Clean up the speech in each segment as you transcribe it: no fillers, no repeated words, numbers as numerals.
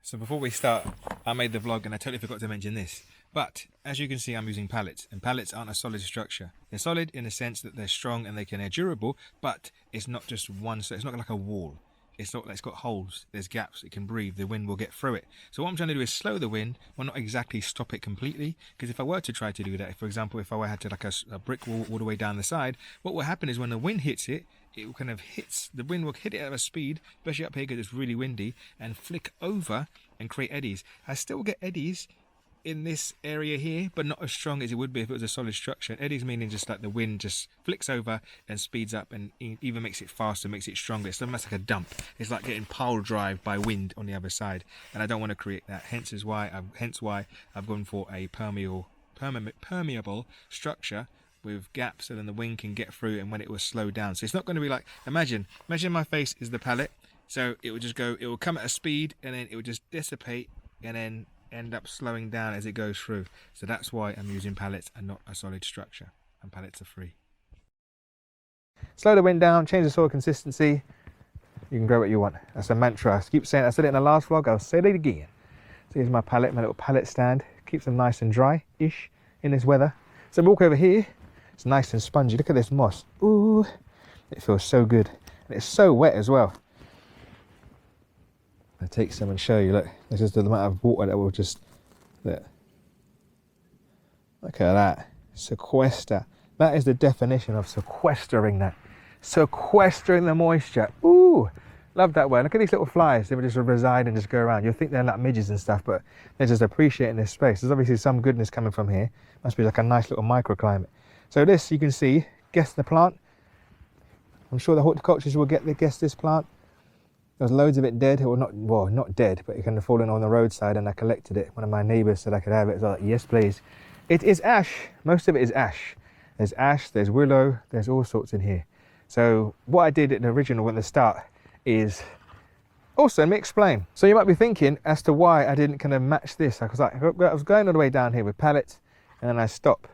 So before we start, I made the vlog and I totally forgot to mention this. But as you can see, I'm using pallets, and pallets aren't a solid structure. They're solid in the sense that they're strong and they're durable, but it's not just one, so it's not like a wall. It's not, it's got holes, there's gaps, it can breathe, the wind will get through it. So what I'm trying to do is slow the wind, well not exactly stop it completely, because if I were to try to do that, for example, if I had to like a brick wall all the way down the side, what will happen is when the wind hits it, it will kind of the wind will hit it at a speed, especially up here because it's really windy, and flick over and create eddies. I still get eddies in this area here, but not as strong as it would be if it was a solid structure. And eddies meaning just like the wind just flicks over and speeds up and even makes it faster, makes it stronger. It's almost like a dump. It's like getting pile drive by wind on the other side, and I don't want to create that. Hence why I've gone for a permeable structure with gaps so then the wind can get through and when it will slow down. So it's not going to be like, imagine my face is the pallet, so it will just go, it will come at a speed and then it will just dissipate and then end up slowing down as it goes through. So that's why I'm using pallets and not a solid structure, and pallets are free. Slow the wind down, change the soil consistency, you can grow what you want. That's a mantra. I keep saying, I said it in the last vlog, I'll say it again. So here's my pallet, my little pallet stand, keeps them nice and dry-ish in this weather. So walk over here, it's nice and spongy. Look at this moss. Ooh, it feels so good. And it's so wet as well. I'll take some and show you. Look, this is the amount of water that will just, look at that. Sequester. That is the definition of sequestering that. Sequestering the moisture. Ooh, love that word. Look at these little flies. They would just reside and just go around. You'll think they're like midges and stuff, but they're just appreciating this space. There's obviously some goodness coming from here. Must be like a nice little microclimate. So this, you can see, guess the plant. I'm sure the horticulturists will guess this plant. There's loads of it dead, or not, well, not dead, but it kind of fallen on the roadside, and I collected it. One of my neighbours said I could have it, so I was like, yes, please. It is ash. Most of it is ash. There's ash, there's willow, there's all sorts in here. So what I did at the original at the start is, also, let me explain. So you might be thinking as to why I didn't kind of match this. I was going all the way down here with pallets, and then I stop,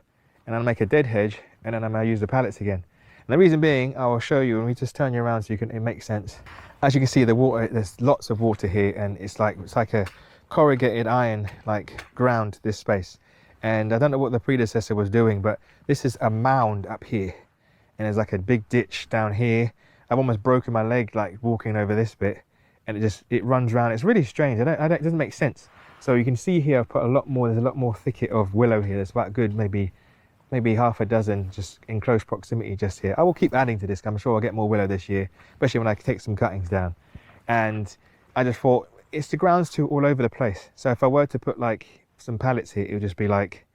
and I make a dead hedge, and then I'm going to use the pallets again. And the reason being, I will show you, and we just turn you around so it makes sense. As you can see, the water, there's lots of water here, and it's like a corrugated iron like ground, this space. And I don't know what the predecessor was doing, but this is a mound up here, and there's like a big ditch down here. I've almost broken my leg like walking over this bit, and it runs around. It's really strange. It doesn't make sense. So you can see here I've put a lot more. There's a lot more thicket of willow here. There's about good maybe half a dozen just in close proximity just here. I will keep adding to this. I'm sure I'll get more willow this year, especially when I take some cuttings down. And I just thought, it's the grounds too all over the place. So if I were to put like some pallets here, it would just be like,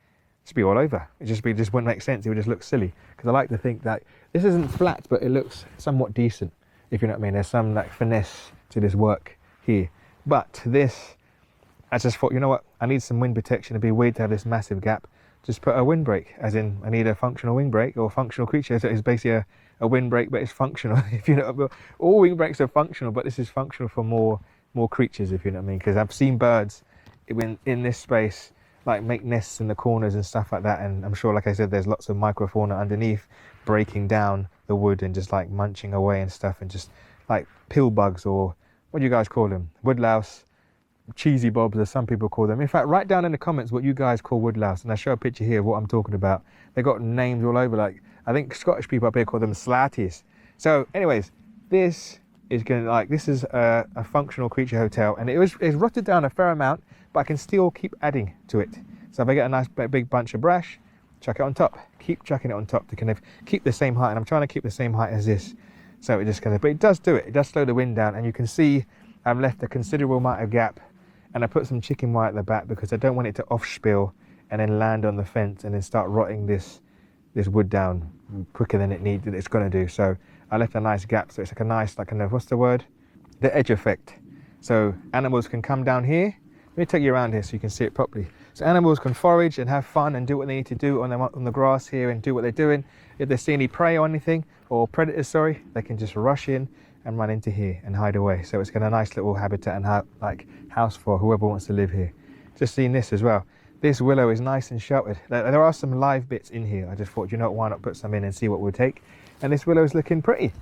all over. It just wouldn't make sense. It would just look silly. Because I like to think that this isn't flat, but it looks somewhat decent, if you know what I mean. There's some like finesse to this work here. But this, I just thought, you know what? I need some wind protection. It'd be weird to have this massive gap. Just put a windbreak, as in I need a functional windbreak or functional creature. So it's basically a windbreak, but it's functional. If you know, all windbreaks are functional, but this is functional for more creatures, if you know what I mean. Because I've seen birds in this space like make nests in the corners and stuff like that, and I'm sure, like I said, there's lots of microfauna underneath breaking down the wood and just like munching away and stuff, and just like pill bugs, or what do you guys call them? Woodlouse. Cheesy bobs, as some people call them. In fact, write down in the comments what you guys call woodlouse, and I show a picture here of what I'm talking about. They got names all over, like I think Scottish people up here call them slatties. So anyways, this is a functional creature hotel, and it's rotted down a fair amount, but I can still keep adding to it. So if I get a nice big bunch of brash, chuck it on top, keep chucking it on top to kind of keep the same height, and I'm trying to keep the same height as this. So but it does do it. It does slow the wind down, and you can see I've left a considerable amount of gap. And I put some chicken wire at the back because I don't want it to off-spill and then land on the fence and then start rotting this wood down quicker than it's going to do. So I left a nice gap, so it's like a nice, what's the word? The edge effect. So animals can come down here. Let me take you around here so you can see it properly. So animals can forage and have fun and do what they need to do on the grass here and do what they're doing. If they see any prey or anything, or predators, sorry, they can just rush in and run into here and hide away. So it's got a nice little habitat and house for whoever wants to live here. Just seen this as well. This willow is nice and sheltered. There are some live bits in here. I just thought, you know, why not put some in and see what we'll take. And this willow is looking pretty.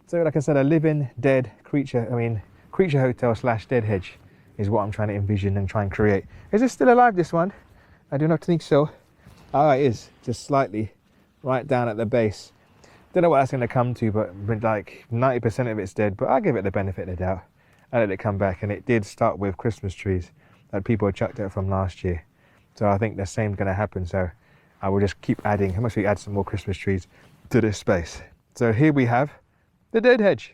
So like I said, a living dead creature, creature hotel / dead hedge. is what I'm trying to envision and try and create. Is it still alive, this one? I do not think so. Oh, it is, just slightly right down at the base. Don't know what that's going to come to, but like 90% of it's dead, but I'll give it the benefit of the doubt. I let it come back, and it did start with Christmas trees that people had chucked out from last year. So I think the same going to happen. So I will just keep adding. How much we add some more Christmas trees to this space? So here we have the dead hedge.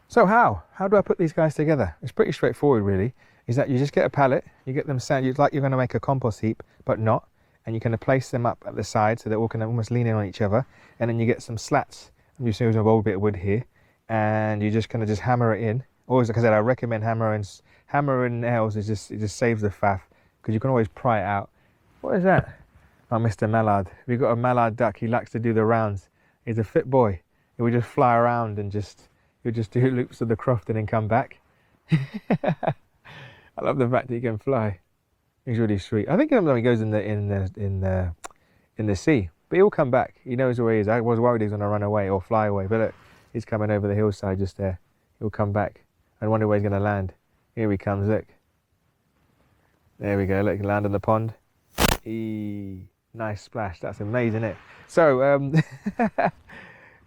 So how do I put these guys together? It's pretty straightforward, really. Is that you just get a pallet, you get them sandwiched like you're going to make a compost heap, but not, and you can place them up at the side so they're all kind of almost leaning on each other, and then you get some slats. I'm just using a old bit of wood here, and you just kind of just hammer it in. Always, like I said, I recommend hammering nails. It just saves the faff, because you can always pry it out. What is that? Oh, Mr. Mallard. We've got a mallard duck. He likes to do the rounds. He's a fit boy. He would just fly around and he'll just do loops of the croft and then come back. I love the fact that he can fly. He's really sweet. I think he goes in the sea, but he'll come back. He knows where he is. I was worried he was going to run away or fly away, but look, he's coming over the hillside just there. He'll come back. I wonder where he's going to land. Here he comes. Look. There we go. Look, he land on the pond. Nice splash. That's amazing, isn't it? So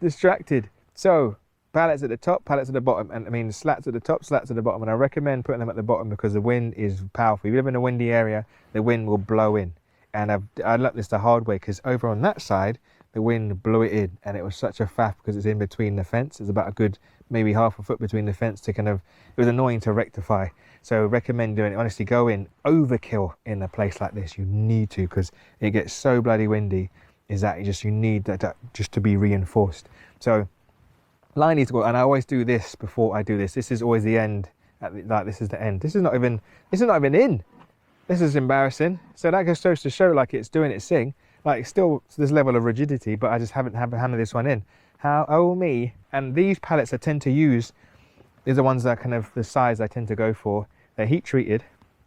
distracted. So pallets at the top, pallets at the bottom, and I mean slats at the top, slats at the bottom, and I recommend putting them at the bottom because the wind is powerful. If you live in a windy area, the wind will blow in, and I learnt this the hard way, because over on that side the wind blew it in, and it was such a faff because it's in between the fence. It's about a good maybe half a foot between the fence to it was annoying to rectify. So recommend doing it. Honestly, go in overkill in a place like this. You need to, because it gets so bloody windy. Is that you need that just to be reinforced. So line needs to go, and I always do this before I do this. This is always the end. This is the end. This is not even in. This is embarrassing. So that goes to show like it's doing its thing. Like still this level of rigidity, but I just haven't hammered this one in. Oh me. And these pallets I tend to use, these are the ones that kind of the size I tend to go for. They're heat treated.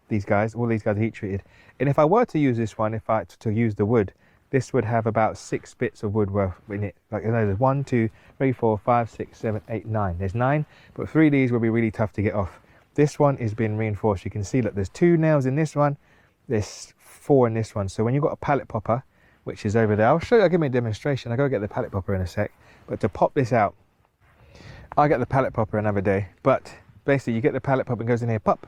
These guys, all these guys are heat treated. And if I were to use this one, to use the wood, this would have about 6 bits of wood worth in it. Like, you know, there's 1, 2, 3, 4, 5, 6, 7, 8, 9. There's 9, but 3 of these will be really tough to get off. This one is being reinforced. You can see that there's 2 nails in this one. There's 4 in this one. So when you've got a pallet popper, which is over there, I'll show you, I'll give me a demonstration. I'll go get the pallet popper in a sec. But to pop this out, I'll get the pallet popper another day. But basically you get the pallet popper and goes in here, pop,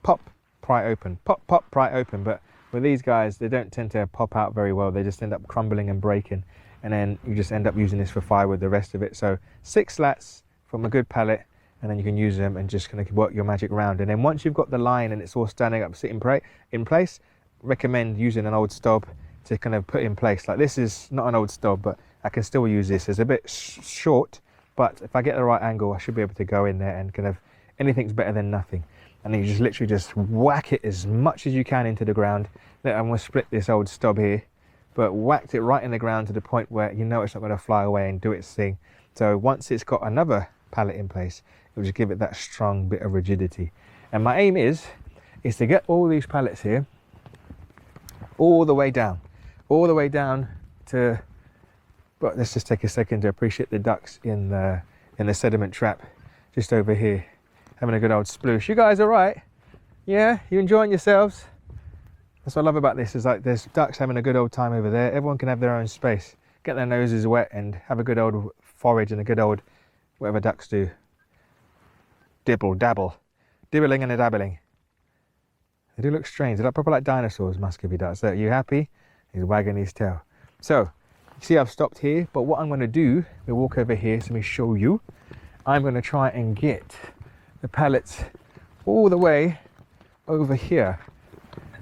pop, pry open, pop, pop, pry open. But with these guys, they don't tend to pop out very well. They just end up crumbling and breaking. And then you just end up using this for firewood, the rest of it. So 6 slats from a good pallet, and then you can use them and just kind of work your magic round. And then once you've got the line and it's all standing up, sitting in place, recommend using an old stob to kind of put in place. Like this is not an old stob, but I can still use this. It's a bit short, but if I get the right angle, I should be able to go in there and kind of, anything's better than nothing. And then you just literally just whack it as much as you can into the ground. I'm going to split this old stob here, but whacked it right in the ground to the point where you know it's not going to fly away and do its thing. So once it's got another pallet in place, it will just give it that strong bit of rigidity. And my aim is to get all these pallets here all the way down to, but let's just take a second to appreciate the ducks in the sediment trap just over here, having a good old sploosh. You guys all right? Yeah, you enjoying yourselves? That's what I love about this, is like there's ducks having a good old time over there. Everyone can have their own space, get their noses wet and have a good old forage and a good old whatever ducks do. Dibble, dabble, dibbling and a dabbling. They do look strange. They're proper like dinosaurs, Muscovy ducks. So, are you happy? He's wagging his tail. So, you see I've stopped here, but what I'm going to do, we'll walk over here, so let me show you. I'm going to try and get the pallets all the way over here.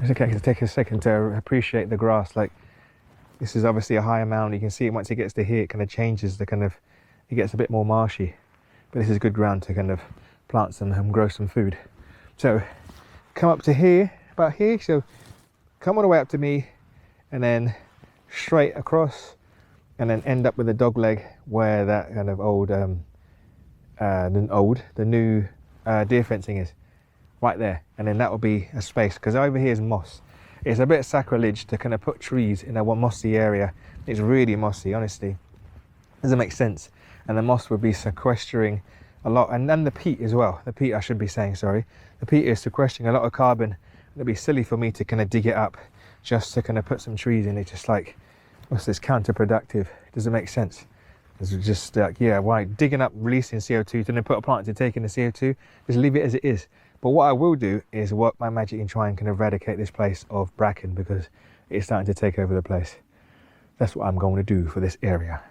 It's okay to take a second to appreciate the grass. Like, this is obviously a higher mound. You can see it once it gets to here, it kind of changes the kind of, it gets a bit more marshy. But this is good ground to kind of plant some and grow some food. So, come up to here, about here. So, come all the way up to me, and then straight across, and then end up with the dog leg where that kind of old, the new deer fencing is. Right there, and then that will be a space, because over here is moss. It's a bit sacrilege to kind of put trees in a mossy area. It's really mossy, honestly. Doesn't make sense. And the moss would be sequestering a lot, and then the peat as well. The peat, I should be saying, sorry. The peat is sequestering a lot of carbon. It'd be silly for me to kind of dig it up just to kind of put some trees in. It's just like, what's this, counterproductive? It doesn't make sense. It's just like, yeah, why digging up, releasing CO2, to then put a plant to take in the CO2, just leave it as it is. But what I will do is work my magic and try and kind of eradicate this place of bracken, because it's starting to take over the place. That's what I'm going to do for this area.